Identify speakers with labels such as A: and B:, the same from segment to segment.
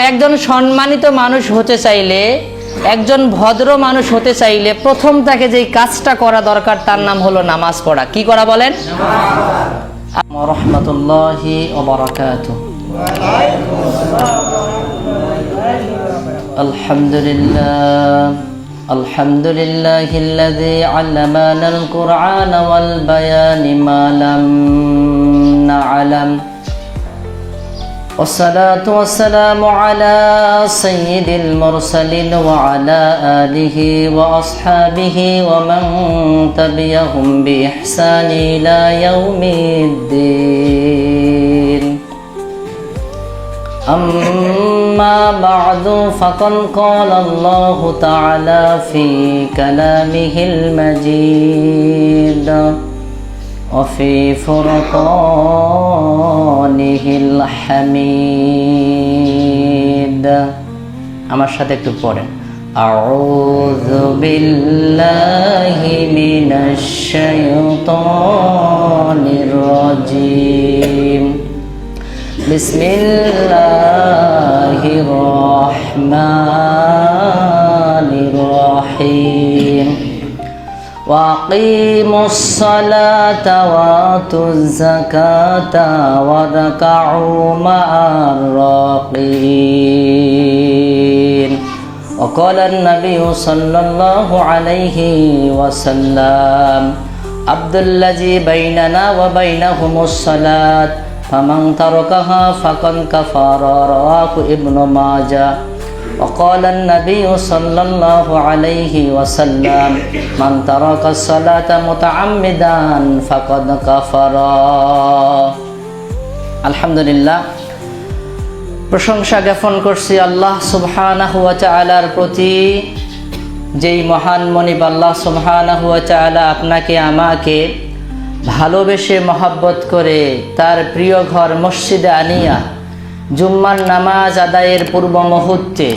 A: একজন সম্মানিত মানুষ হতে চাইলে, একজন ভদ্র মানুষ হতে চাইলে প্রথম তাকে যেই কাজটা করা দরকার তার নাম হলো নামাজ পড়া। কি করা বলেন? রাহমাতুল্লাহি ওয়া বারাকাতুহু। আলহামদুলিল্লাহ আলহামদুলিল্লাহিল্লাযী আল্লামানাল কুরআন ওয়াল বায়ানি মা লাম না'লাম। والصلاة والسلام على سيد المرسلين وعلى آله وأصحابه ومن تبعهم بإحسان إلى يوم الدين. أما بعد فقد قال الله تعالى في كلامه المجيد وفي فرقانه الحميد. আমার সাথে একটু পড়েন। আউযু বিল্লাহি মিনাশ শাইতানির রাজীম। বিসমিল্লাহির রহমানির রহিম। وَأَقِيمُوا الصَّلَاةَ وَآتُوا الزَّكَاةَ وَارْكَعُوا مَعَ الرَّاكِعِينَ. وقال النبي صلى الله عليه وسلم عبد الذي بيننا وبينهم الصلاة فمن تركها فقد كفر. رواه ابن ماجه. وقال النبي صلى الله عليه وسلم من ترك الصلاة متعمدا فقد كفر. আলহামদুলিল্লাহ, প্রশংসা জ্ঞাপন করছি আল্লাহ সুবহানাহু ওয়া তাআলার প্রতি, যেই মহান মনিব আল্লাহ সুবহানাহু ওয়া তাআলা আপনাকে আমাকে ভালোবেসে মহব্বত করে তার প্রিয় ঘর মসজিদে আনিয়া জুম্মার নামাজ আদায়ের পূর্ব মুহূর্তে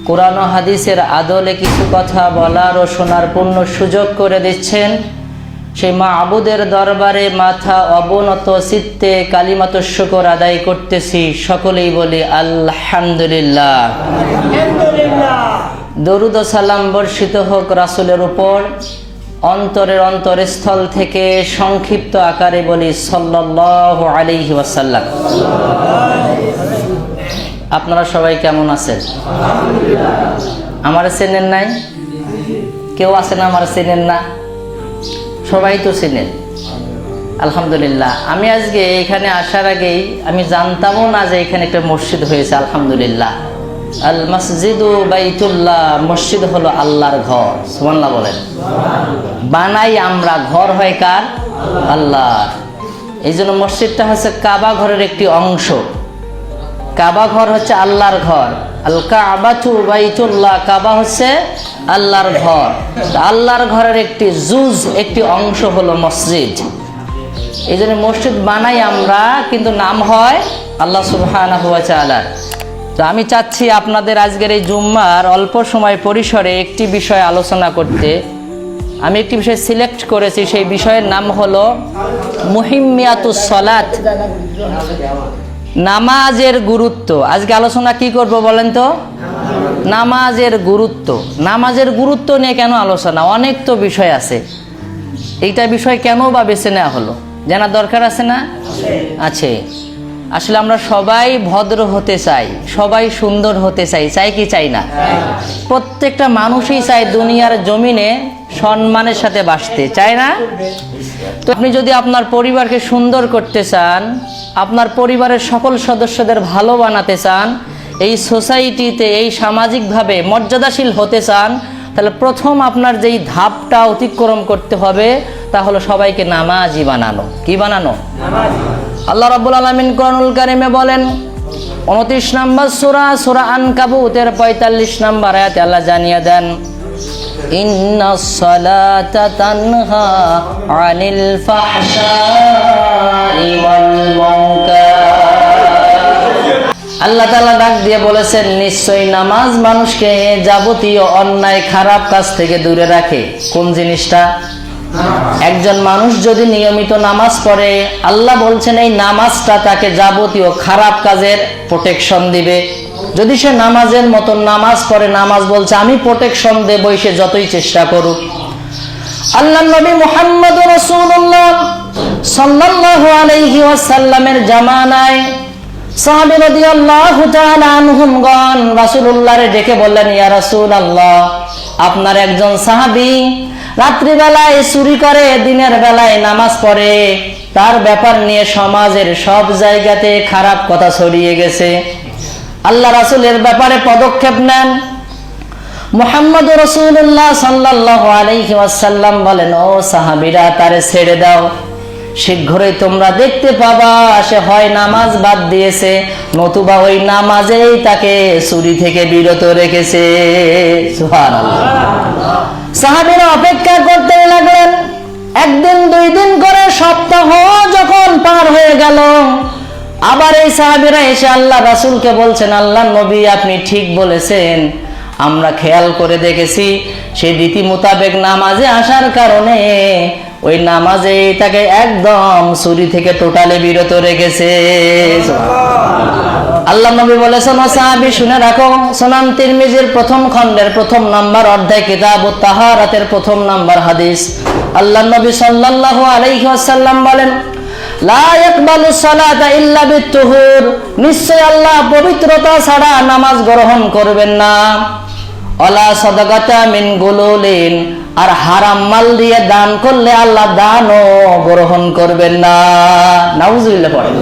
A: কোরআন ও হাদিসের আদলে কিছু কথা বলার ও শোনার পূর্ণ সুযোগ করে দিচ্ছেন। সেই মাবুদের দরবারে মাথা অবনত চিত্তে কালিমাতুশ শুকর আদায় করতেছি। সকলেই বলি আলহামদুলিল্লাহ। দরুদ ও সালাম বর্ষিত হোক রাসূলের উপর। অন্তরের অন্তরস্থল থেকে সংক্ষিপ্ত আকারে বলি সাল্লাল্লাহু আলাইহি ওয়াসাল্লাম। আপনারা সবাই কেমন আছেন? আমার চেনেন নাই? কেউ আছেন আমার চেনেন না? সবাই তো চেনেন আলহামদুলিল্লাহ। আমি আজকে এখানে আসার আগেই আমি জানতামও না যে এখানে একটা মসজিদ হয়েছে। আলহামদুলিল্লাহ। আল মসজিদু বাইতুল্লাহ, মসজিদ হলো আল্লাহর ঘর। সুবহানাল্লাহ বলেন। বানাই আমরা, ঘর হয় কার? আল্লাহর। এই জন্য মসজিদটা হচ্ছে কাবা ঘরের একটি অংশ। কাবা ঘর হচ্ছে আল্লাহর ঘর। আল কাবাতু বাইতুল্লাহ, কাবা হচ্ছে আল্লাহর ঘর। আল্লাহর ঘরের একটি জুজ, একটি অংশ হলো মসজিদ। এই জন্য মসজিদ বানাই আমরা, কিন্তু নাম হয় আল্লাহ সুবহানাহু ওয়া তাআলার। তো আমি চাচ্ছি আপনাদের আজকের এই জুম্মার অল্প সময় পরিসরে একটি বিষয় আলোচনা করতে। আমি একটি বিষয় সিলেক্ট করেছি, সেই বিষয়ের নাম হলো মুহিম্মিয়াতুস সালাত, নামাজের গুরুত্ব। আজকে আলোচনা কি করব বলেন তো? নামাজের গুরুত্ব। নামাজের গুরুত্ব নিয়ে কেন আলোচনা? অনেক তো বিষয় আছে। এইটা বিষয় কেন বা বেছে নেওয়া হলো? জানার দরকার আছে না? আছে। আসলে আমরা সবাই ভদ্র হতে চাই, সবাই সুন্দর হতে চাই, চাই কি চাই না? প্রত্যেকটা মানুষই চায় দুনিয়ার জমিনে সম্মানের সাথে বাঁচতে, চায় না? তো আপনি যদি আপনার পরিবারকে সুন্দর করতে চান, আপনার পরিবারের সকল সদস্যদের ভালো বানাতে চান, এই সোসাইটিতে এই সামাজিকভাবে মর্যাদাশীল হতে চান, তাহলে প্রথম আপনার যেই ধাপটা অতিক্রম করতে হবে তা হলো সবাইকে নামাজি বানানো। কি বানানো? আল্লাহ রাব্বুল আলামিন কোরআনুল কারীমে বলেন, 29 নম্বর সূরা, সূরা আনকাবুতের 45 নম্বর আয়াতে আল্লাহ জানিয়ে দেন, ইন্নাস সালাতা তানহা আনিল ফাহশাই ওয়াল মুনকার। আল্লাহ তাআলা ডাক দিয়ে বলেছেন, নিশ্চয়ই নামাজ মানুষকে যাবতীয় অন্যায় খারাপ কাজ থেকে দূরে রাখে। কোন জিনিসটা? একজন মানুষ যদি নিয়মিত নামাজ পড়ে, আল্লাহ বলছেন এই নামাজটা তাকে যাবতীয় খারাপ কাজের প্রোটেকশন দিবে। যদি সে নামাজের মতন নামাজ পড়ে, নামাজ বলছে আমি প্রোটেকশন দেব, সে যতই চেষ্টা করুক। আল্লাহ নবী মুহাম্মদ রাসূলুল্লাহ সাল্লাল্লাহু আলাইহি ওয়াসাল্লামের জামানায় সাহাবী রাদিয়াল্লাহু তাআলা আনহুম গণ রাসূলুল্লাহরে ডেকে বললেন, ইয়া রাসূলুল্লাহ, আপনার একজন সাহাবী রাত্রিবেলায় চুরি করে, দিনের বেলায় নামাজ পড়ে, তার ব্যাপার নিয়ে সমাজের সব জায়গাতে খারাপ কথা ছড়িয়ে গেছে। আল্লাহ রাসূলের ব্যাপারে পদক্ষেপ নেন। মুহাম্মদ রাসূলুল্লাহ সাল্লাল্লাহু আলাইহি ওয়াসাল্লাম বলেন, ও সাহাবীরা, তারে ছেড়ে দাও, শীঘ্রই তোমরা দেখতে পাবা সে হয় নামাজ বাদ দিয়েছে, নতুবা ওই নামাজেই তাকে চুরি থেকে বিরত রেখেছে। সুবহানাল্লাহ। সাহাবীরা অপেক্ষা করতে লাগলেন। একদিন, 2 দিন করে সপ্তাহ যখন পার হয়ে গেল, আবার এই সাহাবীরা এসে আল্লাহ রাসূলকে বলছেন, আল্লাহ নবী, আপনি ঠিক বলেছেন, আমরা খেয়াল করে দেখেছি সে রীতি মোতাবেক নামাজে আসার কারণে ওই নামাজে তাকে একদম চুরি থেকে টোটালি বিরত রেখেছে। আল্লাহ নবী বলেছেন, ও সাহাবী শুনে রাখো, সুনান তিরমিজির 1ম খণ্ডের 1ম নম্বর অধ্যায় কিতাবুত তাহারাতের 1ম নম্বর হাদিস, আল্লাহ নবী সাল্লাল্লাহু আলাইহি ওয়াসাল্লাম বলেন, লা ইয়াকবালু সালাতা ইল্লা বিত-তুহুর, নিশ্চয় আল্লাহ পবিত্রতা ছাড়া নামাজ গ্রহণ করবেন না। ওয়ালা সাদাকাতা মিন গুলুলিন, আর হারাম মাল দিয়ে দান করলে আল্লাহ দানও গ্রহণ করবেন না। নাউজুবিল্লাহ পড়েন।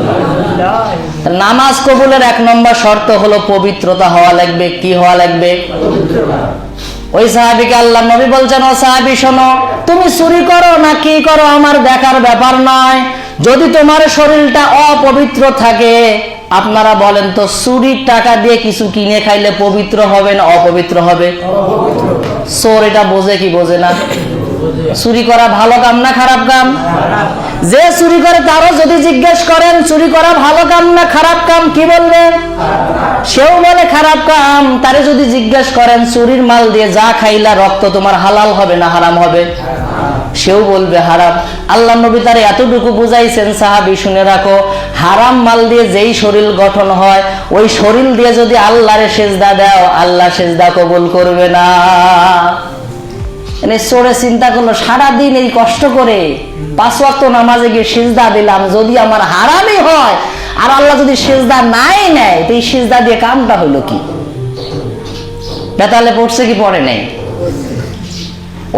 A: নামাজ কবুলের 1 নম্বর শর্ত হলো পবিত্রতা হওয়া লাগবে। কি হওয়া লাগবে? ওই সাহাবীকে আল্লাহ নবী বলছেন, ও সাহাবী শোনো, তুমি চুরি করো না কি করো আমার দেখার ব্যাপার নয়, যদি তোমার শরীরটা অপবিত্র থাকে, আপনারা বলেন তো, চুরির টাকা দিয়ে কিছু কিনে খাইলে পবিত্র হবে না অপবিত্র হবে? চোর এটা বোঝে কি বোঝে না? চুরি করা ভালো কাম না খারাপ কাম? যে চুরি করে তারও যদি জিজ্ঞেস করেন চুরি করা ভালো কাম না খারাপ কাম, কি বলবে? সেও বলে খারাপ কাম। তারে যদি জিজ্ঞেস করেন চুরির মাল দিয়ে যা খাইলা রক্ত তোমার হালাল হবে না হারাম হবে, সেও বলবে হারাম। আল্লাহ নবী তার এতটুকু বুঝাইছেন, সাহাবী শুনে রাখো, হারাম মাল দিয়ে যেই শরীর গঠন হয়, ওই শরীর দিয়ে যদি আল্লাহরে সেজদা দাও, আল্লাহ সেজদা কবুল করবে না। চোরে চিন্তা করলো, সারাদিন এই কষ্ট করে 5 ওয়াক্ত নামাজে গিয়ে সেজদা দিলাম, যদি আমার হারামই হয় আর আল্লাহ যদি সেজদা নাই নেয়, তো এই সেজদা দিয়ে কামটা হইলো কি? বেতালে পড়ছে কি পড়ে নাই?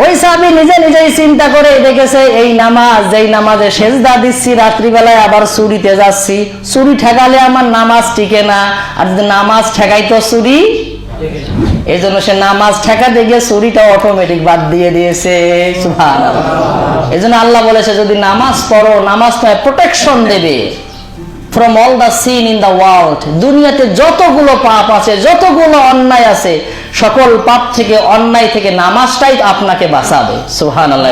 A: ওই সাহাবী নিজে নিজেই চিন্তা করে দেখেছে, এই নামাজ, যেই নামাজে সেজদা দিচ্ছি, রাত্রিবেলায় আবার চুরিতে যাচ্ছি, চুরি ঠেকালে আমার নামাজ টিকে না, আর যদি নামাজ ঠেকাই তো চুরি, এই জন্য সে নামাজ ঠেকাতে গিয়ে চুরিটা অটোমেটিক বাদ দিয়ে দিয়েছে। সুবহানাল্লাহ। এই জন্য আল্লাহ বলেছে, যদি নামাজ পড়ো, নামাজ তোমায় প্রোটেকশন দেবে from all the sin in the world, দুনিয়াতে যতগুলো পাপ আছে, যতগুলো অন্যায় আছে, সকল পাপ থেকে, অন্যায় থেকে নামাজটাই আপনাকে বাঁচাবে। সুবহানাল্লাহ।